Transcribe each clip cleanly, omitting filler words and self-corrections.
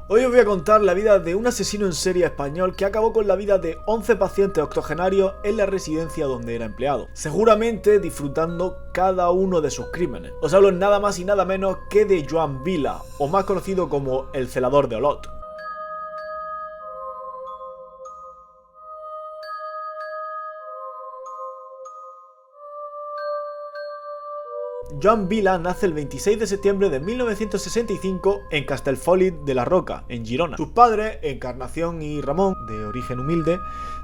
Hoy os voy a contar la vida de un asesino en serie español que acabó con la vida de 11 pacientes octogenarios en la residencia donde era empleado, seguramente disfrutando cada uno de sus crímenes. Os hablo nada más y nada menos que de Joan Vila, o más conocido como el celador de Olot. Joan Vila nace el 26 de septiembre de 1965 en Castellfollit de la Roca, en Girona. Sus padres, Encarnación y Ramón, de origen humilde,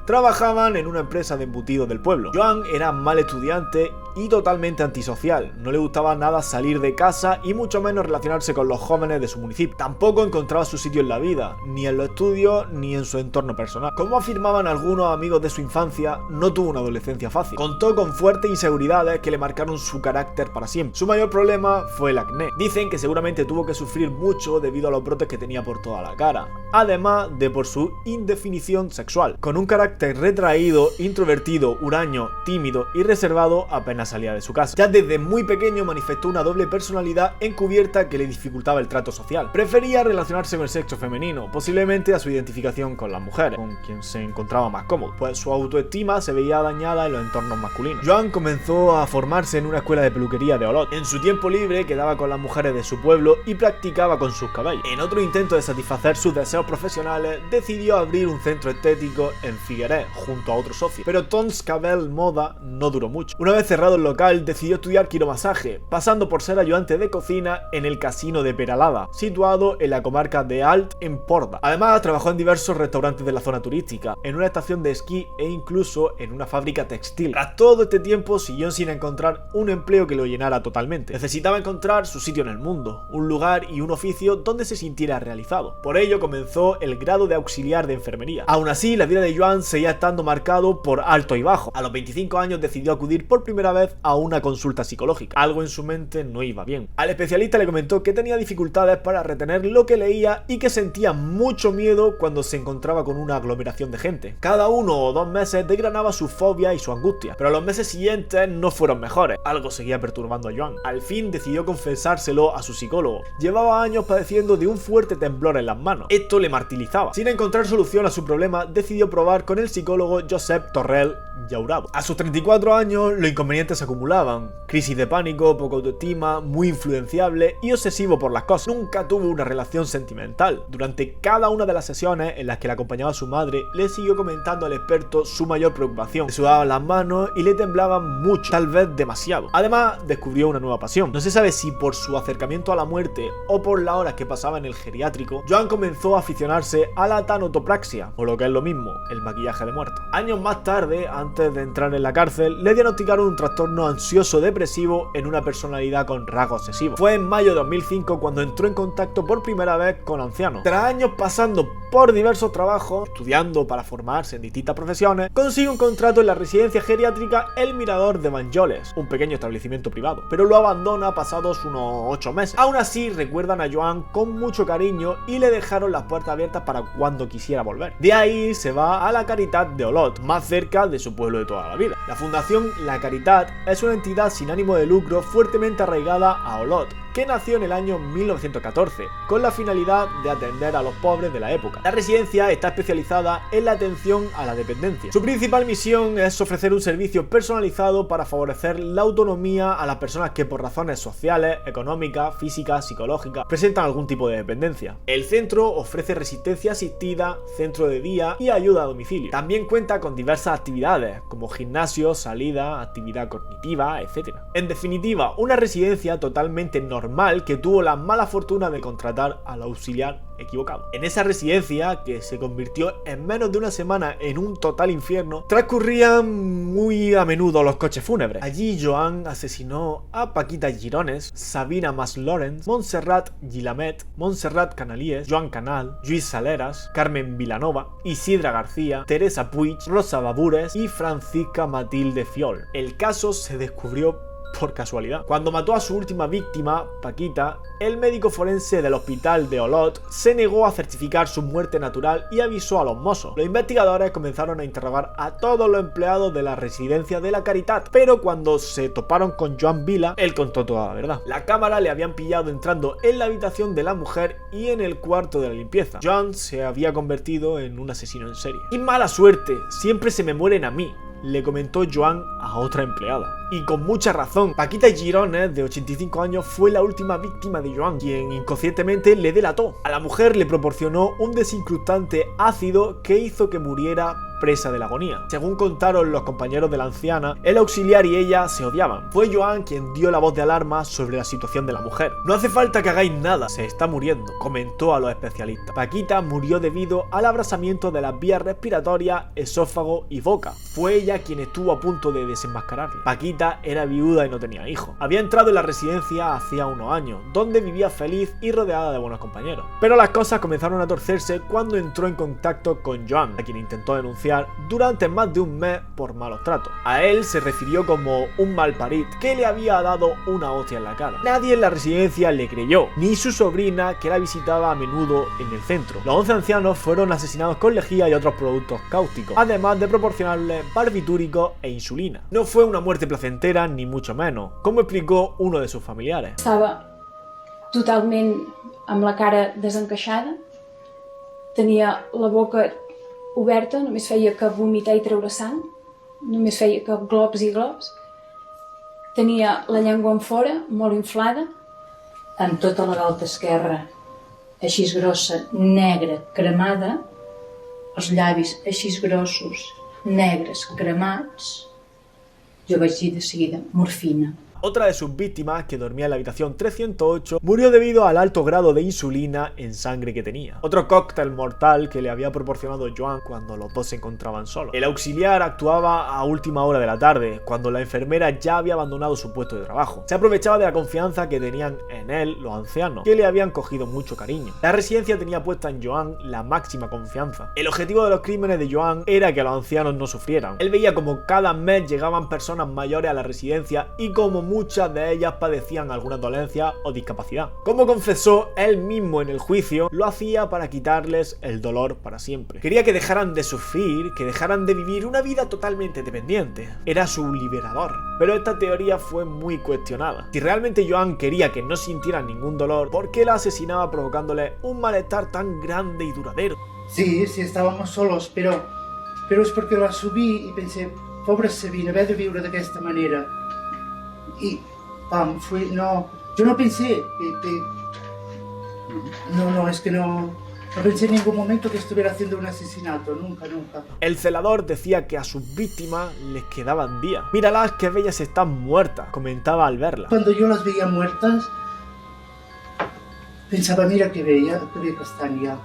trabajaban en una empresa de embutidos del pueblo. Joan era mal estudiante y totalmente antisocial, no le gustaba nada salir de casa y mucho menos relacionarse con los jóvenes de su municipio. Tampoco encontraba su sitio en la vida, ni en los estudios ni en su entorno personal. Como afirmaban algunos amigos de su infancia, no tuvo una adolescencia fácil. Contó con fuertes inseguridades que le marcaron su carácter para siempre. Su mayor problema fue el acné. Dicen que seguramente tuvo que sufrir mucho debido a los brotes que tenía por toda la cara, además de por su indefinición sexual. Con un carácter retraído, introvertido, huraño, tímido y reservado, apenas salía de su casa. Ya desde muy pequeño manifestó una doble personalidad encubierta que le dificultaba el trato social. Prefería relacionarse con el sexo femenino, posiblemente a su identificación con las mujeres, con quien se encontraba más cómodo, pues su autoestima se veía dañada en los entornos masculinos. Joan comenzó a formarse en una escuela de peluquería de Olot. En su tiempo libre quedaba con las mujeres de su pueblo y practicaba con sus cabellos. En otro intento de satisfacer sus deseos profesionales, decidió abrir un centro estético en Figueres, junto a otro socio. Pero Tons Cabell Moda no duró mucho. Una vez cerrado el local, decidió estudiar quiromasaje, pasando por ser ayudante de cocina en el Casino de Peralada, situado en la comarca de Alt Empordà. Además, trabajó en diversos restaurantes de la zona turística, en una estación de esquí e incluso en una fábrica textil. Tras todo este tiempo, siguió sin encontrar un empleo que lo llenara totalmente. Necesitaba encontrar su sitio en el mundo, un lugar y un oficio donde se sintiera realizado. Por ello comenzó el grado de auxiliar de enfermería. Aún así, la vida de Joan seguía estando marcado por alto y bajo. A los 25 años decidió acudir por primera vez a una consulta psicológica. Algo en su mente no iba bien. Al especialista le comentó que tenía dificultades para retener lo que leía y que sentía mucho miedo cuando se encontraba con una aglomeración de gente. Cada 1 o 2 meses desgranaba su fobia y su angustia, pero los meses siguientes no fueron mejores. Algo seguía perturbando a Joan. Al fin decidió confesárselo a su psicólogo. Llevaba años padeciendo de un fuerte temblor en las manos. Esto le martirizaba. Sin encontrar solución a su problema, decidió probar con el psicólogo Josep Torrell Llaurado. A sus 34 años, los inconvenientes se acumulaban. Crisis de pánico, poca autoestima, muy influenciable y obsesivo por las cosas. Nunca tuvo una relación sentimental. Durante cada una de las sesiones en las que le acompañaba a su madre, le siguió comentando al experto su mayor preocupación. Le sudaban las manos y le temblaban mucho, tal vez demasiado. Además, descubrió una nueva pasión. No se sabe si por su acercamiento a la muerte o por las horas que pasaba en el geriátrico, Joan comenzó a aficionarse a la tanotopraxia, o lo que es lo mismo, el maquillaje de muertos. Años más tarde, antes de entrar en la cárcel, le diagnosticaron un trastorno ansioso depresivo en una personalidad con rasgos obsesivos. Fue en mayo de 2005 cuando entró en contacto por primera vez con ancianos. Tras años pasando por diversos trabajos, estudiando para formarse en distintas profesiones, consigue un contrato en la residencia geriátrica El Mirador de Banyoles, un pequeño establecimiento privado, pero lo abandona pasados unos 8 meses. Aún así, recuerdan a Joan con mucho cariño y le dejaron las puertas abiertas para cuando quisiera volver. De ahí se va a la Caritat de Olot, más cerca de su pueblo de toda la vida. La fundación La Caritat es una entidad sin ánimo de lucro fuertemente arraigada a Olot, que nació en el año 1914, con la finalidad de atender a los pobres de la época. La residencia está especializada en la atención a la dependencia. Su principal misión es ofrecer un servicio personalizado para favorecer la autonomía a las personas que por razones sociales, económicas, físicas, psicológicas presentan algún tipo de dependencia. El centro ofrece resistencia asistida, centro de día y ayuda a domicilio. También cuenta con diversas actividades, como gimnasio, salida, actividad cognitiva, etc. En definitiva, una residencia totalmente normal que tuvo la mala fortuna de contratar al auxiliar equivocado. En esa residencia, que se convirtió en menos de una semana en un total infierno, transcurrían muy a menudo los coches fúnebres. Allí Joan asesinó a Paquita Girones, Sabina Mas Lawrence, Montserrat Gilamet, Montserrat Canalies, Joan Canal, Lluís Saleras, Carmen Vilanova, Isidra García, Teresa Puig, Rosa Babures y Francisca Matilde Fiol. El caso se descubrió por casualidad. Cuando mató a su última víctima, Paquita, el médico forense del hospital de Olot se negó a certificar su muerte natural y avisó a los Mossos. Los investigadores comenzaron a interrogar a todos los empleados de la residencia de la Caritat, pero cuando se toparon con Joan Vila, él contó toda la verdad. La cámara le habían pillado entrando en la habitación de la mujer y en el cuarto de la limpieza. Joan se había convertido en un asesino en serie. ¡Qué mala suerte! Siempre se me mueren a mí, le comentó Joan a otra empleada. Y con mucha razón. Paquita Girones, de 85 años, fue la última víctima de Joan, quien inconscientemente le delató. A la mujer le proporcionó un desincrustante ácido que hizo que muriera presa de la agonía. Según contaron los compañeros de la anciana, el auxiliar y ella se odiaban. Fue Joan quien dio la voz de alarma sobre la situación de la mujer. No hace falta que hagáis nada, se está muriendo, comentó a los especialistas. Paquita murió debido al abrasamiento de las vías respiratorias, esófago y boca. Fue ella quien estuvo a punto de desenmascararla. Paquita era viuda y no tenía hijos. Había entrado en la residencia hacía unos años, donde vivía feliz y rodeada de buenos compañeros. Pero las cosas comenzaron a torcerse cuando entró en contacto con Joan, a quien intentó denunciar durante más de un mes por malos tratos. A él se refirió como un malparit que le había dado una hostia en la cara. Nadie en la residencia le creyó, ni su sobrina, que la visitaba a menudo en el centro. Los 11 ancianos fueron asesinados con lejía y otros productos cáusticos, además de proporcionarles barbitúricos e insulina. No fue una muerte placentera, ni mucho menos, como explicó uno de sus familiares. Estava totalment amb la cara desencaixada, tenia la boca oberta, només feia que vomitar i treure sang, només feia que globs i globs. Tenia la llengua en fora, molt inflada. Amb tota la galta esquerra, així grossa, negra, cremada, els llavis així grossos, negres, cremats. Jo vaig dir de seguida, morfina. Otra de sus víctimas, que dormía en la habitación 308, murió debido al alto grado de insulina en sangre que tenía. Otro cóctel mortal que le había proporcionado Joan cuando los dos se encontraban solos. El auxiliar actuaba a última hora de la tarde, cuando la enfermera ya había abandonado su puesto de trabajo. Se aprovechaba de la confianza que tenían en él los ancianos, que le habían cogido mucho cariño. La residencia tenía puesta en Joan la máxima confianza. El objetivo de los crímenes de Joan era que los ancianos no sufrieran. Él veía como cada mes llegaban personas mayores a la residencia y como muchas de ellas padecían alguna dolencia o discapacidad. Como confesó él mismo en el juicio, lo hacía para quitarles el dolor para siempre. Quería que dejaran de sufrir, que dejaran de vivir una vida totalmente dependiente. Era su liberador. Pero esta teoría fue muy cuestionada. Si realmente Joan quería que no sintieran ningún dolor, ¿por qué la asesinaba provocándole un malestar tan grande y duradero? Sí, estábamos solos, pero es porque la subí y pensé, pobre Sabina, haver de viure d'aquesta manera. Y pam, yo no pensé es que no pensé en ningún momento que estuviera haciendo un asesinato, nunca. El celador decía que a sus víctimas les quedaban días. Míralas, que bellas están muertas, comentaba al verlas. Cuando yo las veía muertas, pensaba, mira qué bella que están ya.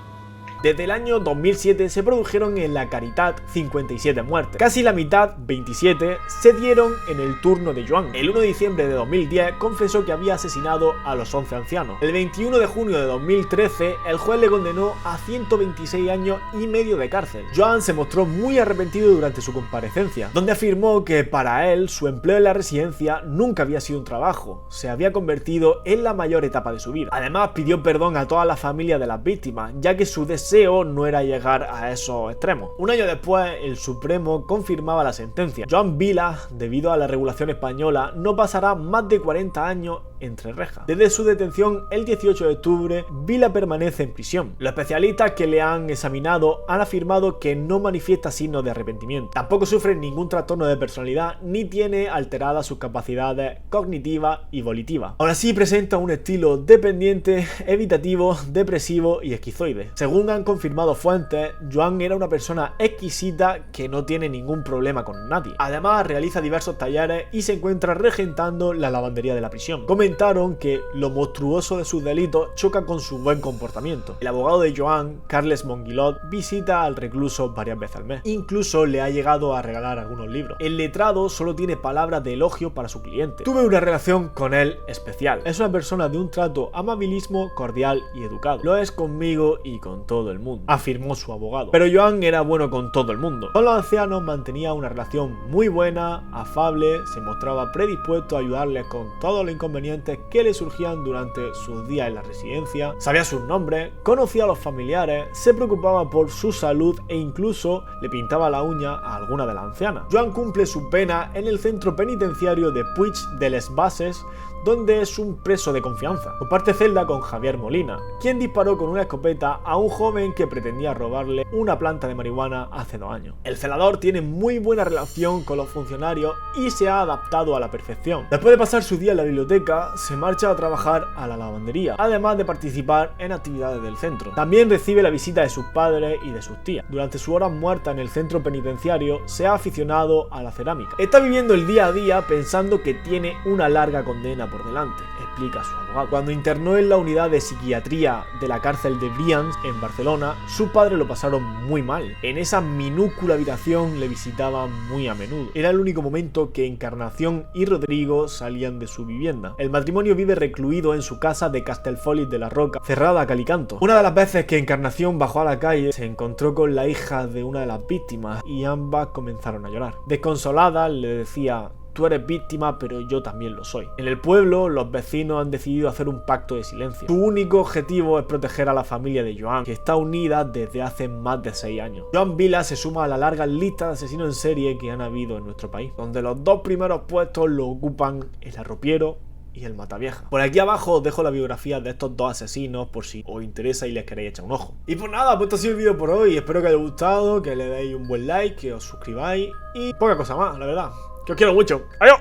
Desde el año 2007 se produjeron en la Caritat 57 muertes. Casi la mitad, 27, se dieron en el turno de Joan. El 1 de diciembre de 2010 confesó que había asesinado a los 11 ancianos. El 21 de junio de 2013 el juez le condenó a 126 años y medio de cárcel. Joan se mostró muy arrepentido durante su comparecencia, donde afirmó que para él su empleo en la residencia nunca había sido un trabajo, se había convertido en la mayor etapa de su vida. Además pidió perdón a todas las familias de las víctimas, ya que su deseo no era llegar a esos extremos. Un año después, el Supremo confirmaba la sentencia. Joan Vila, debido a la regulación española, no pasará más de 40 años entre rejas. Desde su detención el 18 de octubre, Vila permanece en prisión. Los especialistas que le han examinado han afirmado que no manifiesta signos de arrepentimiento. Tampoco sufre ningún trastorno de personalidad ni tiene alteradas sus capacidades cognitivas y volitivas. Aún así presenta un estilo dependiente, evitativo, depresivo y esquizoide. Según han confirmado fuentes, Joan era una persona exquisita que no tiene ningún problema con nadie. Además realiza diversos talleres y se encuentra regentando la lavandería de la prisión. Comentó comentaron que lo monstruoso de sus delitos choca con su buen comportamiento. El abogado de Joan, Carles Monguilot, visita al recluso varias veces al mes. Incluso le ha llegado a regalar algunos libros. El letrado solo tiene palabras de elogio para su cliente. Tuve una relación con él especial. Es una persona de un trato amabilismo, cordial y educado. Lo es conmigo y con todo el mundo, afirmó su abogado. Pero Joan era bueno con todo el mundo. Con los ancianos mantenía una relación muy buena, afable, se mostraba predispuesto a ayudarles con todos los inconvenientes que le surgían durante sus días en la residencia, sabía sus nombres, conocía a los familiares, se preocupaba por su salud e incluso le pintaba la uña a alguna de las ancianas. Joan cumple su pena en el centro penitenciario de Puig de les Basses, donde es un preso de confianza. Comparte celda con Javier Molina, quien disparó con una escopeta a un joven que pretendía robarle una planta de marihuana hace 2 años. El celador tiene muy buena relación con los funcionarios y se ha adaptado a la perfección. Después de pasar su día en la biblioteca, se marcha a trabajar a la lavandería, además de participar en actividades del centro. También recibe la visita de sus padres y de sus tías. Durante sus horas muertas en el centro penitenciario, se ha aficionado a la cerámica. Está viviendo el día a día pensando que tiene una larga condena por delante, explica su abogado. Cuando internó en la unidad de psiquiatría de la cárcel de Brians en Barcelona, sus padres lo pasaron muy mal. En esa minúscula habitación le visitaban muy a menudo. Era el único momento que Encarnación y Rodrigo salían de su vivienda. El matrimonio vive recluido en su casa de Castellfollit de la Roca, cerrada a cal y canto. Una de las veces que Encarnación bajó a la calle, se encontró con la hija de una de las víctimas y ambas comenzaron a llorar. Desconsolada, le decía: tú eres víctima, pero yo también lo soy. En el pueblo, los vecinos han decidido hacer un pacto de silencio. Su único objetivo es proteger a la familia de Joan, que está unida desde hace más de 6 años. Joan Vila se suma a la larga lista de asesinos en serie que han habido en nuestro país, donde los 2 primeros puestos lo ocupan el arropiero y el Matavieja. Por aquí abajo os dejo la biografía de estos 2 asesinos por si os interesa y les queréis echar un ojo. Y pues nada, pues esto ha sido el vídeo por hoy. Espero que os haya gustado, que le deis un buen like, que os suscribáis y poca cosa más, la verdad. Que os quiero mucho. ¡Adiós!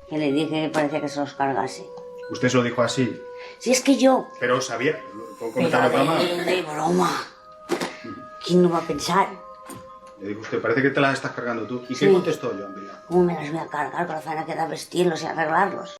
Que le dije que parecía que se los cargase. ¿Usted se lo dijo así? Si es que yo... Pero sabía. ¿Puedo Pero comentar la trama? de broma. ¿Quién no va a pensar? Le digo, usted, parece que te las estás cargando tú. ¿Y Sí. qué contestó Joan Vila? ¿Cómo me las voy a cargar con la faena que da vestirlos y arreglarlos?